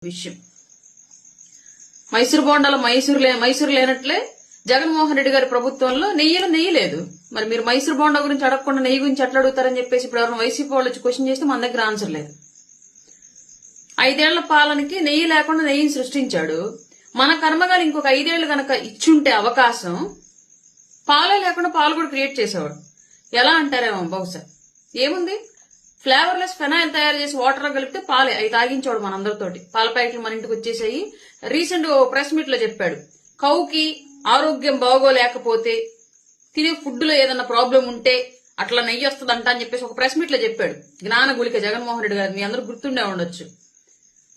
విషయం. మైసూరు బోండాలో మైసూరు లేనట్లే జగన్మోహన్ రెడ్డి గారి ప్రభుత్వంలో నెయ్యి లేదు. మరి మీరు మైసూరు బోండా గురించి అడగకుండా నెయ్యి గురించి ఎట్లా అడుగుతారని చెప్పేసి ఇప్పుడు ఎవరైనా వైసీపీ వాళ్ళు వచ్చి క్వశ్చన్ చేస్తే మన దగ్గర ఆన్సర్ లేదు. 5 ఏళ్ల పాలనకి నెయ్యి లేకుండా నెయ్యిని సృష్టించాడు. మన కర్మగాలు ఇంకొక 5 ఏళ్లు గనక ఇచ్చుంటే అవకాశం, పాలే లేకుండా పాలు కూడా క్రియేట్ చేసేవాడు. ఎలా అంటారేమో బహుశా. ఏముంది, ఫ్లేవర్లెస్ ఫెనాయిల్ తయారు చేసి వాటర్ లో కలిపితే పాలే, అవి తాగించాడు మనందరితోటి. పాల ప్యాకెట్లు మన ఇంటికి వచ్చేసాయి. రీసెంట్ ప్రెస్ మీట్ లో చెప్పాడు, కౌకి ఆరోగ్యం బాగోలేకపోతే, తినే ఫుడ్ లో ఏదన్నా ప్రాబ్లం ఉంటే అట్లా నెయ్యి వస్తుందంట అని చెప్పేసి ఒక ప్రెస్ మీట్ లో చెప్పాడు. జ్ఞాన గుళిక జగన్మోహన్ రెడ్డి గారు, మీ అందరూ గుర్తుండే ఉండొచ్చు.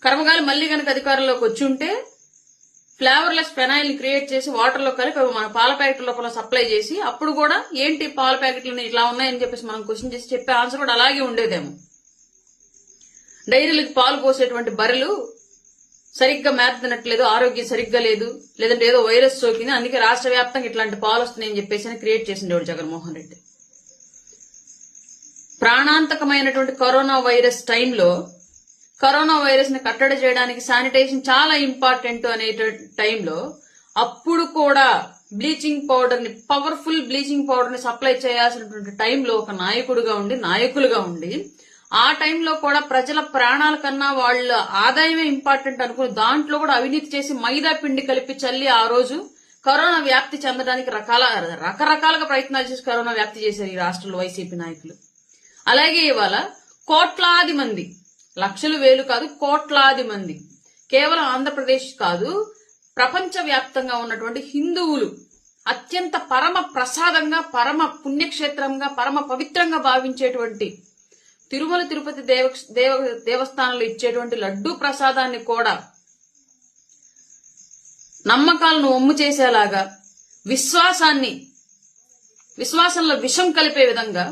కర్మగాలి మళ్లీ గనక అధికారంలోకి వచ్చి ఉంటే ఫ్లేవర్లెస్ ఫెనాయిల్ ని క్రియేట్ చేసి వాటర్ లో కలిపి మన పాల ప్యాకెట్ లోపల సప్లై చేసి, అప్పుడు కూడా ఏంటి పాల ప్యాకెట్లు ఇట్లా ఉన్నాయని చెప్పేసి మనం క్వశ్చన్ చేసి చెప్పే ఆన్సర్ కూడా అలాగే ఉండేదేమో. డైరీలకు పాలు పోసేటువంటి బర్రెలు సరిగ్గా మేత తినట్లేదు, ఆరోగ్యం సరిగ్గా లేదు, లేదంటే ఏదో వైరస్ సోకింది, అందుకే రాష్ట్ర వ్యాప్తంగా ఇట్లాంటి పాలు వస్తున్నాయని చెప్పేసి క్రియేట్ చేసిండేవాడు జగన్మోహన్ రెడ్డి. ప్రాణాంతకమైనటువంటి కరోనా వైరస్ టైంలో కరోనా వైరస్ ని కట్టడి చేయడానికి శానిటైజేషన్ చాలా ఇంపార్టెంట్ అనే టైంలో అప్పుడు కూడా బ్లీచింగ్ పౌడర్ ని, పవర్ఫుల్ బ్లీచింగ్ పౌడర్ ని సప్లై చేయాల్సినటువంటి టైంలో ఒక నాయకులుగా ఉండి ఆ టైంలో కూడా ప్రజల ప్రాణాల కన్నా వాళ్ళ ఆదాయమే ఇంపార్టెంట్ అనుకుని దాంట్లో కూడా అవినీతి చేసి మైదా పిండి కలిపి చల్లి ఆ రోజు కరోనా వ్యాప్తి చెందడానికి రకరకాలుగా ప్రయత్నాలు చేసి కరోనా వ్యాప్తి చేశారు ఈ రాష్ట్రంలో వైసీపీ నాయకులు. అలాగే ఇవాళ కోట్లాది మంది, లక్షలు వేలు కాదు, కోట్లాది మంది, కేవలం ఆంధ్రప్రదేశ్ కాదు ప్రపంచ వ్యాప్తంగా ఉన్నటువంటి హిందువులు అత్యంత పరమ ప్రసాదంగా, పరమ పుణ్యక్షేత్రంగా, పరమ పవిత్రంగా భావించేటువంటి తిరుమల తిరుపతి దేవస్థానంలో ఇచ్చేటువంటి లడ్డూ ప్రసాదాన్ని కూడా నమ్మకాలను ఒమ్ము చేసేలాగా, విశ్వాసంలో విషం కలిపే విధంగా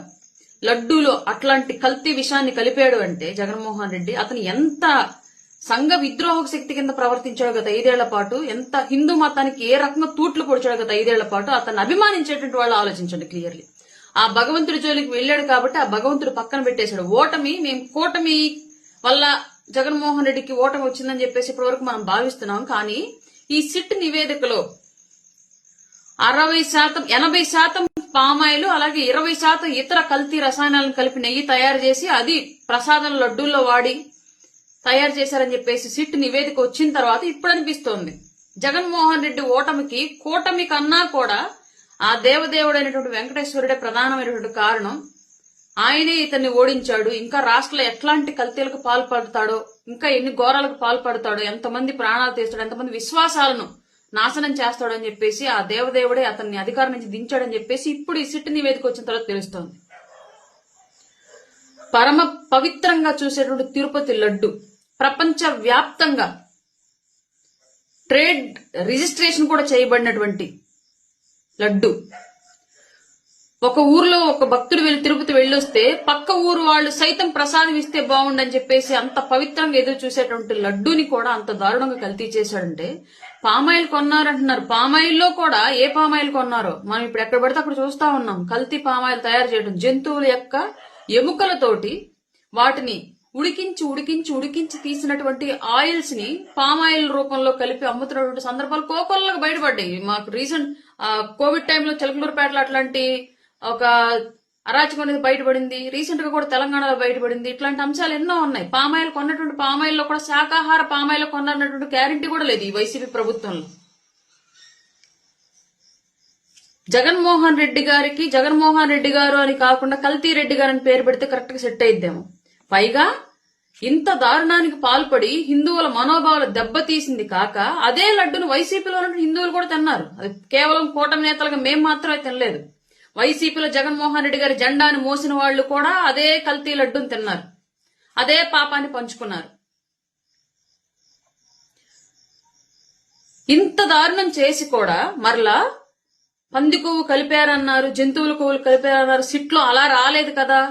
లడ్డూలో అట్లాంటి కల్తీ విషాన్ని కలిపాడు అంటే జగన్మోహన్ రెడ్డి అతను ఎంత సంఘ విద్రోహక శక్తి కింద ప్రవర్తించాడు గత 5 ఏళ్ల పాటు, ఎంత హిందూ మతానికి ఏ రకంగా తూట్లు పొడిచాడు గత 5 ఏళ్ల పాటు. అతను అభిమానించేటువంటి వాళ్ళు ఆలోచించండి క్లియర్లీ. ఆ భగవంతుడి జోలికి వెళ్ళాడు కాబట్టి ఆ భగవంతుడు పక్కన పెట్టేశాడు. మేము కూటమి వల్ల జగన్మోహన్ రెడ్డికి ఓటమి వచ్చిందని చెప్పేసి ఇప్పటి వరకు మనం భావిస్తున్నాం. కానీ ఈ సిట్ నివేదికలో 80% పామాయిల్, అలాగే 20% ఇతర కల్తీ రసాయనాలను కలిపి నెయ్యి తయారు చేసి అది ప్రసాదం లడ్డూల్లో వాడి తయారు చేశారని చెప్పేసి సిట్ నివేదిక వచ్చిన తర్వాత ఇప్పుడు అనిపిస్తోంది జగన్మోహన్ రెడ్డి ఓటమికి కూటమి కన్నా కూడా ఆ దేవదేవుడైనటువంటి వెంకటేశ్వరుడే ప్రధానమైనటువంటి కారణం. ఆయనే ఇతన్ని ఓడించాడు. ఇంకా రాష్ట్రంలో ఎట్లాంటి కల్తీలకు పాల్పడతాడో, ఇంకా ఎన్ని ఘోరాలకు పాల్పడతాడో, ఎంతమంది ప్రాణాలు తీస్తాడో, ఎంతమంది విశ్వాసాలను నాశనం చేస్తాడని చెప్పేసి ఆ దేవదేవుడే అతన్ని అధికారం నుంచి దించాడని చెప్పేసి ఇప్పుడు ఈ సిట్ నివేదిక వచ్చిన తర్వాత తెలుస్తోంది. పరమ పవిత్రంగా చూసేటువంటి తిరుపతి లడ్డు ప్రపంచ వ్యాప్తంగా ట్రేడ్ రిజిస్ట్రేషన్ కూడా చేయబడినటువంటి లడ్డు. ఒక ఊర్లో ఒక భక్తుడు తిరుపతి వెళ్ళొస్తే పక్క ఊరు వాళ్ళు సైతం ప్రసాదం ఇస్తే బాగుండని చెప్పేసి అంత పవిత్రంగా ఎదురు చూసేటువంటి లడ్డూని కూడా అంత దారుణంగా కల్తీ చేశాడంటే, పామాయిల్ కొన్నారంటున్నారు. పామాయిల్లో కూడా ఏ పామాయిల్ కొన్నారో మనం ఇప్పుడు ఎక్కడ పడితే అక్కడ చూస్తా ఉన్నాం. కల్తీ పామాయిల్ తయారు చేయడం, జంతువుల యొక్క ఎముకలతోటి వాటిని ఉడికించి తీసినటువంటి ఆయిల్స్ ని పామాయిల్ రూపంలో కలిపి అమ్ముతున్నటువంటి సందర్భాలు కోకొల్లకు బయటపడ్డాయి. మాకు రీసెంట్ కోవిడ్ టైంలో చిలకలూరుపేటలో అట్లాంటి ఒక అరాచకం అనేది బయటపడింది. రీసెంట్ గా కూడా తెలంగాణలో బయటపడింది. ఇట్లాంటి అంశాలు ఎన్నో ఉన్నాయి. పామాయిల్ కొన్నటువంటి పామాయిల్లో కూడా శాకాహార పామాయిల్ కొన్నటువంటి గ్యారంటీ కూడా లేదు ఈ వైసీపీ ప్రభుత్వంలో. జగన్మోహన్ రెడ్డి గారు అని కాకుండా కల్తీ రెడ్డి గారు అని పేరు పెడితే కరెక్ట్ గా సెట్ అయిద్దేమో. పైగా ఇంత దారుణానికి పాల్పడి హిందువుల మనోభావాలు దెబ్బతీసింది కాక అదే లడ్డును వైసీపీలో ఉన్నటువంటి హిందువులు కూడా తిన్నారు. అది కేవలం కూటమి నేతలుగా మేం మాత్రమే తినలేదు. వైసీపీలో జగన్మోహన్ రెడ్డి గారి జెండాను మోసిన వాళ్లు కూడా అదే కల్తీ లడ్డును తిన్నారు, అదే పాపాన్ని పంచుకున్నారు. ఇంత దారుణం చేసి కూడా మరలా పంది కొవ్వు కలిపారన్నారు, జంతువుల కొవ్వులు కలిపారన్నారు, సిట్లో అలా రాలేదు కదా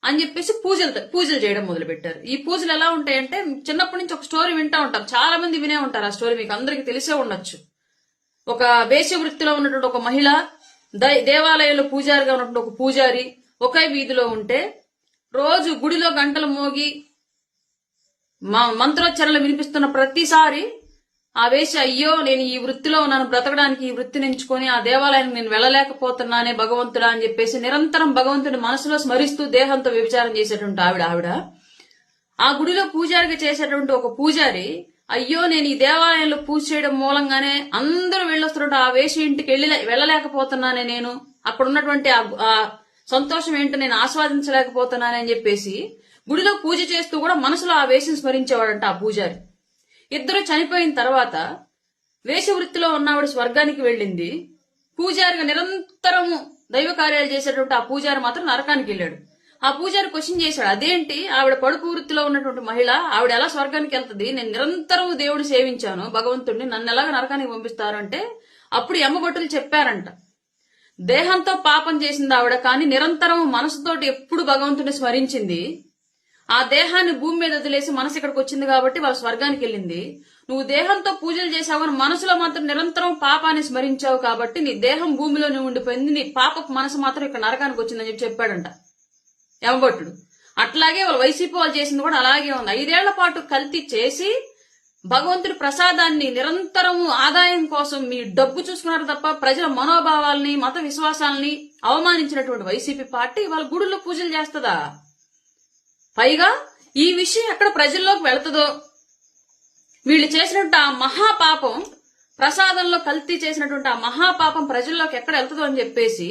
అని చెప్పేసి పూజలు చేయడం మొదలు పెట్టారు. ఈ పూజలు ఎలా ఉంటాయంటే, చిన్నప్పటి నుంచి ఒక స్టోరీ వింటా ఉంటాం, చాలా మంది వినే ఉంటారు. ఆ స్టోరీ మీకు అందరికి తెలిసే ఉండొచ్చు. ఒక వేశ్య వృత్తిలో ఉన్నటువంటి ఒక మహిళ దేవాలయంలో పూజారిగా ఉన్నటువంటి ఒక పూజారి ఒకే వీధిలో ఉంటే రోజు గుడిలో గంటలు మోగి మంత్రోచ్చరణలు వినిపిస్తున్న ప్రతిసారి ఆ వేసి అయ్యో నేను ఈ వృత్తిలో ఉన్నాను, బ్రతకడానికి ఈ వృత్తిని ఎంచుకొని ఆ దేవాలయానికి నేను వెళ్ళలేకపోతున్నానే భగవంతుడా అని చెప్పేసి నిరంతరం భగవంతుడి మనసులో స్మరిస్తూ దేహంతో వ్యభిచారం చేసేటువంటి ఆవిడ ఆ గుడిలో పూజారిగా చేసేటువంటి ఒక పూజారి అయ్యో నేను ఈ దేవాలయంలో పూజ చేయడం మూలంగానే అందరూ వెళ్ళొస్తున్నట్టు ఆ వేసి ఇంటికి వెళ్ళలేకపోతున్నానే, నేను అక్కడ ఉన్నటువంటి ఆ సంతోషం ఏంటో నేను ఆస్వాదించలేకపోతున్నానని చెప్పేసి గుడిలో పూజ చేస్తూ కూడా మనసులో ఆ వేషం స్మరించేవాడంట ఆ పూజారి. ఇద్దరు చనిపోయిన తర్వాత వేష వృత్తిలో ఉన్నవాడు స్వర్గానికి వెళ్ళింది, పూజారిగా నిరంతరము దైవ కార్యాలు చేసేటువంటి ఆ పూజారి మాత్రం నరకానికి వెళ్ళాడు. ఆ పూజారి క్వశ్చన్ చేశాడు, అదేంటి ఆవిడ పడుపు వృత్తిలో ఉన్నటువంటి మహిళ ఆవిడ ఎలా స్వర్గానికి వెళ్తుంది, నేను నిరంతరం దేవుడు సేవించాను భగవంతుడిని, నన్ను ఎలాగ నరకానికి పంపిస్తారు అంటే అప్పుడు యమ్మభటులు చెప్పారంట, దేహంతో పాపం చేసింది ఆవిడ కానీ నిరంతరం మనసుతోటి ఎప్పుడు భగవంతుడిని స్మరించింది, ఆ దేహాన్ని భూమి మీద వదిలేసి మనసు ఇక్కడికి వచ్చింది కాబట్టి వాళ్ళ స్వర్గానికి వెళ్ళింది. నువ్వు దేహంతో పూజలు చేసావు కానీ మనసులో మాత్రం నిరంతరం పాపాన్ని స్మరించావు కాబట్టి నీ దేహం భూమిలోనే ఉండిపోయింది, నీ పాపపు మనసు మాత్రం ఇక్కడ నరకానికి వచ్చిందని చెప్పి చెప్పాడంట యమభట్టుడు. అట్లాగే వాళ్ళు వైసీపీ వాళ్ళు చేసింది కూడా అలాగే ఉంది. 5 ఏళ్ల పాటు కల్తీ చేసి భగవంతుడి ప్రసాదాన్ని నిరంతరము ఆదాయం కోసం మీ డబ్బు చూసుకున్నారు తప్ప ప్రజల మనోభావాల్ని మత విశ్వాసాలని అవమానించినటువంటి వైసీపీ పార్టీ వాళ్ళ గుడుల్లో పూజలు చేస్తుందా? పైగా ఈ విషయం ఎక్కడ ప్రజల్లోకి వెళుతుందో, వీళ్ళు చేసినట్టు ఆ మహాపాపం ప్రసాదంలో కల్తీ చేసినటువంటి ఆ మహాపాపం ప్రజల్లోకి ఎక్కడ వెళ్తుందో అని చెప్పేసి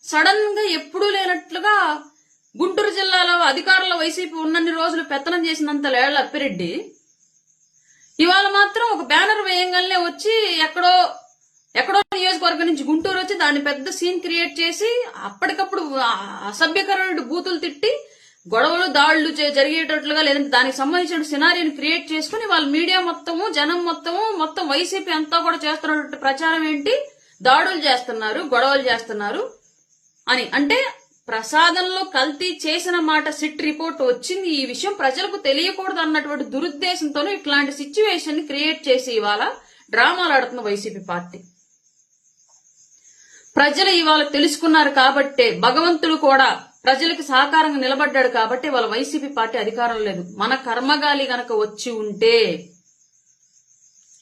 సడన్ గా ఎప్పుడూ లేనట్లుగా గుంటూరు జిల్లాలో అధికారంలో వైసీపీ ఉన్నన్ని రోజులు పెత్తనం చేసినంత లేళ్ల అప్పిరెడ్డి ఇవాళ మాత్రం ఒక బ్యానర్ వేయంగానే వచ్చి ఎక్కడో నియోజకవర్గం నుంచి గుంటూరు వచ్చి దాన్ని పెద్ద సీన్ క్రియేట్ చేసి అప్పటికప్పుడు అసభ్యకరమైన బూతులు తిట్టి గొడవలు దాడులు జరిగేటట్లుగా లేదంటే దానికి సంబంధించిన సినారియోని క్రియేట్ చేసుకుని వాళ్ళ మీడియా మొత్తము జనం మొత్తం వైసీపీ అంతా కూడా చేస్తున్నటువంటి ప్రచారం ఏంటి, దాడులు చేస్తున్నారు, గొడవలు చేస్తున్నారు అని. అంటే ప్రసాదంలో కల్తీ చేసిన మాట సిట్ రిపోర్ట్ వచ్చింది, ఈ విషయం ప్రజలకు తెలియకూడదు అన్నటువంటి దురుద్దేశంతోనే ఇట్లాంటి సిచ్యువేషన్ ని క్రియేట్ చేసి ఇవాళ డ్రామాలు ఆడుతున్న వైసీపీ పార్టీ. ప్రజలు ఇవాళ తెలుసుకున్నారు కాబట్టే, భగవంతుడు కూడా ప్రజలకు సహకారంగా నిలబడ్డాడు కాబట్టి వాళ్ళ వైసీపీ పార్టీ అధికారం లేదు. మన కర్మగాలి గనక వచ్చి ఉంటే,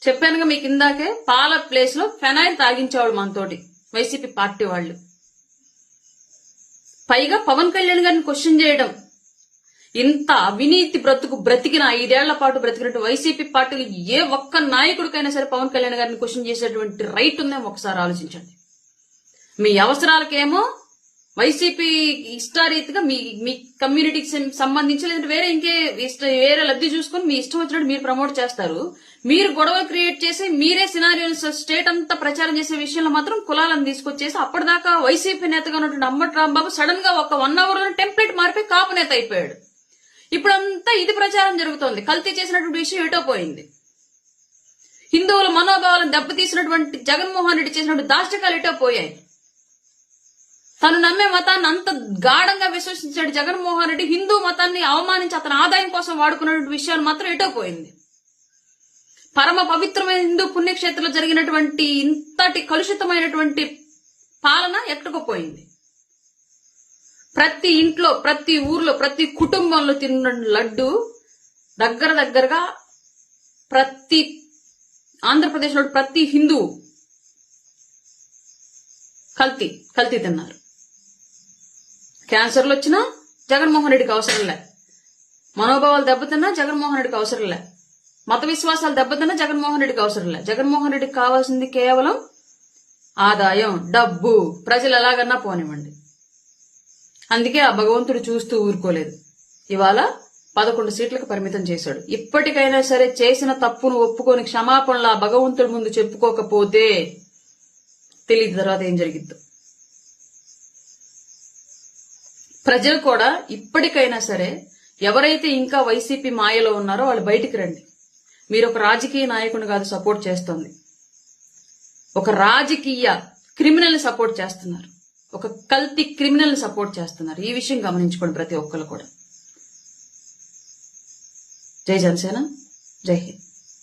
చెప్పానుగా మీకు ఇందాకే, పాల ప్లేస్ లో ఫెనైల్ తాగించేవాళ్ళు మనతోటి వైసీపీ పార్టీ వాళ్ళు. పైగా పవన్ కళ్యాణ్ గారిని క్వశ్చన్ చేయడం, ఇంత అవినీతి బ్రతికిన 5 ఏళ్ల పాటు బ్రతికినట్టు వైసీపీ పార్టీకి ఏ ఒక్క నాయకుడికైనా సరే పవన్ కళ్యాణ్ గారిని క్వశ్చన్ చేసేటువంటి రైట్ ఉందేమో ఒకసారి ఆలోచించండి. మీ అవసరాలకేమో వైసీపీ ఇష్టారీతిగా మీ కమ్యూనిటీకి సంబంధించి లేదంటే వేరే లబ్ధి చూసుకుని మీ ఇష్టం వచ్చినట్టు మీరు ప్రమోట్ చేస్తారు. మీరు గొడవ క్రియేట్ చేసి మీరే సినారియోని స్టేట్ అంతా ప్రచారం చేసే విషయంలో మాత్రం కులాలను తీసుకొచ్చేసి అప్పటిదాకా వైసీపీ నేతగా ఉన్నటువంటి అంబటి రాంబాబు సడన్ గా ఒక 1 hour లో టెంప్లెట్ మారిపోయి కాపు నేత అయిపోయాడు. ఇప్పుడంతా ఇది ప్రచారం జరుగుతోంది. కల్తీ చేసినటువంటి విషయం ఎటో పోయింది. హిందువుల మనోభావాలను దెబ్బతీసినటువంటి జగన్మోహన్ రెడ్డి చేసినటువంటి దాష్టికాలు ఎటో పోయాయి. తను నమ్మే మతాన్ని అంత గాఢంగా విశ్వసించాడు జగన్మోహన్ రెడ్డి, హిందూ మతాన్ని అవమానించి అతని ఆదాయం కోసం వాడుకున్నటువంటి విషయాలు మాత్రం ఎటో పోయింది. పరమ పవిత్రమైన హిందూ పుణ్యక్షేత్రంలో జరిగినటువంటి ఇంతటి కలుషితమైనటువంటి పాలన ఎక్కడికోపోయింది. ప్రతి ఇంట్లో, ప్రతి ఊర్లో, ప్రతి కుటుంబంలో తిన్న లడ్డు దగ్గరగా ప్రతి ఆంధ్రప్రదేశ్లో ప్రతి హిందూ కల్తీ తిన్నారు. క్యాన్సర్లు వచ్చినా జగన్మోహన్ రెడ్డికి అవసరం లే, మనోభావాలు దెబ్బతిన్నా జగన్మోహన్ రెడ్డికి అవసరం లే, మత విశ్వాసాలు దెబ్బతిన్నా జగన్మోహన్ రెడ్డికి అవసరం లే. జగన్మోహన్ రెడ్డికి కావాల్సింది కేవలం ఆదాయం, డబ్బు. ప్రజలు ఎలాగన్నా పోనివ్వండి. అందుకే ఆ భగవంతుడు చూస్తూ ఊరుకోలేదు. ఇవాళ 11 సీట్లకు పరిమితం చేశాడు. ఇప్పటికైనా సరే చేసిన తప్పును ఒప్పుకొని క్షమాపణలు ఆ భగవంతుడి ముందు చెప్పుకోకపోతే తెలియదు తర్వాత ఏం జరిగిద్దో. ప్రజలు కూడా ఇప్పటికైనా సరే ఎవరైతే ఇంకా వైసీపీ మాయలో ఉన్నారో వాళ్ళు బయటికి రండి. మీరు ఒక రాజకీయ నాయకుని కాదు సపోర్ట్ చేస్తోంది, ఒక రాజకీయ క్రిమినల్ సపోర్ట్ చేస్తున్నారు, ఒక కల్తీ క్రిమినల్ సపోర్ట్ చేస్తున్నారు. ఈ విషయం గమనించుకోండి ప్రతి ఒక్కరు కూడా. జై జనసేన, జై హింద్.